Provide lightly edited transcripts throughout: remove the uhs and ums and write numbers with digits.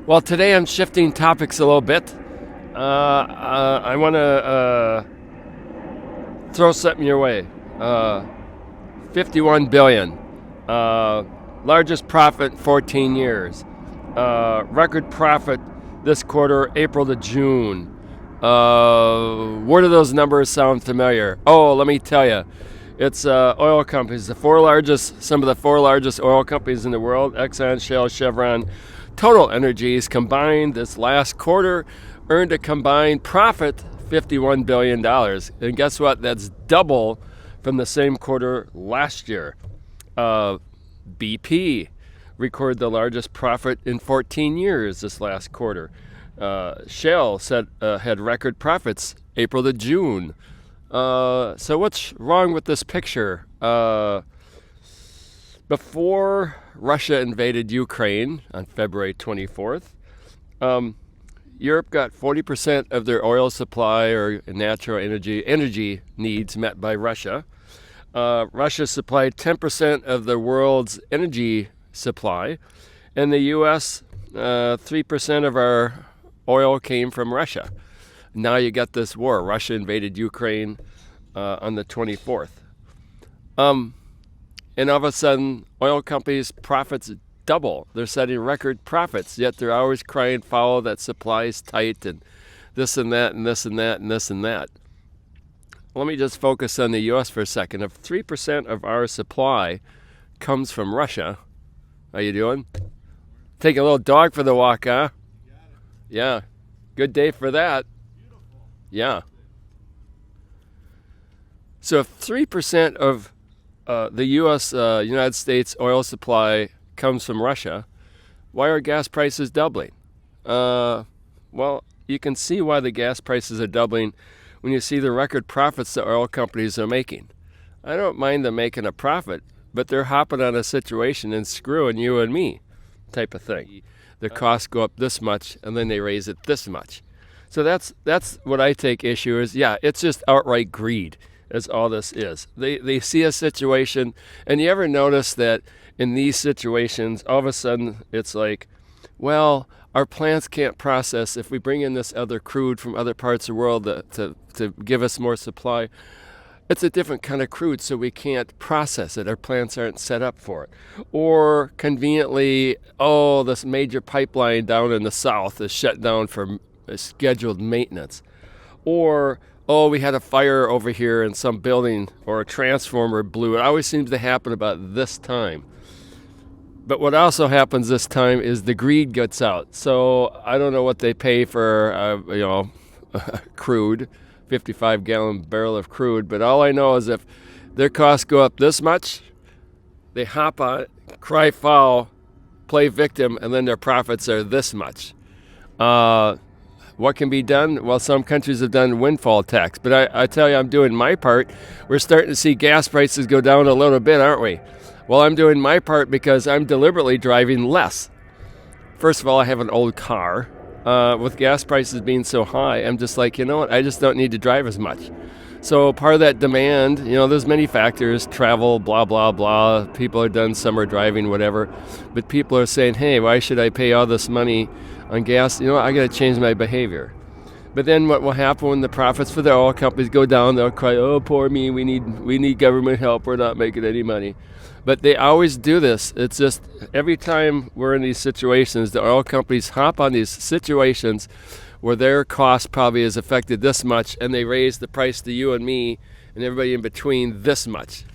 Well, today I'm shifting topics a little bit. I want to throw something your way. 51 billion, largest profit in 14 years. Record profit this quarter, April to June. Where do those numbers sound familiar? Oh, let me tell you. It's oil companies, some of the four largest oil companies in the world: Exxon, Shell, Chevron, Total Energies combined this last quarter earned a combined profit $51 billion. And guess what? That's double from the same quarter last year. BP recorded the largest profit in 14 years this last quarter. Shell had record profits April to June. So what's wrong with this picture? Before Russia invaded Ukraine on February 24th, Europe got 40% of their oil supply or natural energy needs met by Russia. Russia supplied 10% of the world's energy supply, and the U.S. 3% of our oil came from Russia. Now you got this war. Russia invaded Ukraine on the 24th. And all of a sudden, oil companies' profits double. They're setting record profits, yet they're always crying foul that supply is tight and this and that and this and that and this and that. Let me just focus on the U.S. for a second. If 3% of our supply comes from Russia, how you doing? Take a little dog for the walk, huh? Yeah. Good day for that. Yeah. So if 3% of the U.S. United States oil supply comes from Russia, why are gas prices doubling? Well, you can see why the gas prices are doubling when you see the record profits the oil companies are making. I don't mind them making a profit, but they're hopping on a situation and screwing you and me type of thing. Their costs go up this much, and then they raise it this much. So that's what I take issue is, yeah, it's just outright greed. As all this is. They see a situation, and you ever notice that in these situations, all of a sudden it's like, well, our plants can't process if we bring in this other crude from other parts of the world to give us more supply. It's a different kind of crude, so we can't process it. Our plants aren't set up for it. Or conveniently, this major pipeline down in the south is shut down for scheduled maintenance. Or we had a fire over here in some building, or a transformer blew. It always seems to happen about this time. But what also happens this time is the greed gets out. So I don't know what they pay for, crude, 55-gallon barrel of crude. But all I know is if their costs go up this much, they hop on it, cry foul, play victim, and then their profits are this much. What can be done? Well, some countries have done windfall tax, but I tell you, I'm doing my part. We're starting to see gas prices go down a little bit, aren't we? Well, I'm doing my part because I'm deliberately driving less. First of all, I have an old car. With gas prices being so high, I'm just like, you know what? I just don't need to drive as much. So part of that demand, there's many factors, travel, blah, blah, blah. People are done summer driving, whatever. But people are saying, hey, why should I pay all this money on gas? I got to change my behavior. But then what will happen when the profits for the oil companies go down? They'll cry, oh, poor me, we need government help, we're not making any money. But they always do this. It's just every time we're in these situations, the oil companies hop on these situations where their cost probably is affected this much, and they raise the price to you and me and everybody in between this much.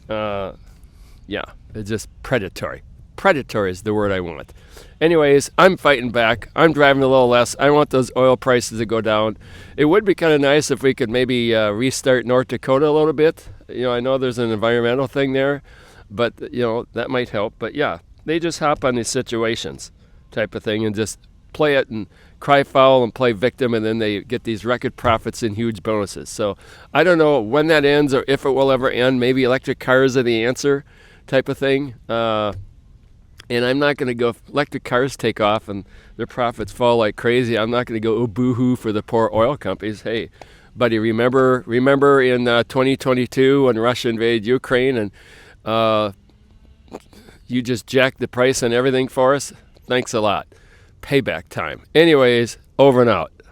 It's just predatory. Predatory is the word I want. Anyways, I'm fighting back. I'm driving a little less. I want those oil prices to go down. It would be kind of nice if we could maybe restart North Dakota a little bit. I know there's an environmental thing there, but that might help. But yeah, they just hop on these situations type of thing and just play it and cry foul and play victim, and then they get these record profits and huge bonuses. So I don't know when that ends or if it will ever end. Maybe electric cars are the answer type of thing. And I'm not going to go, if electric cars take off and their profits fall like crazy, I'm not going to go, oh, boo-hoo for the poor oil companies. Hey, buddy, remember in 2022 when Russia invaded Ukraine and you just jacked the price on everything for us? Thanks a lot. payback time. Anyways, over and out.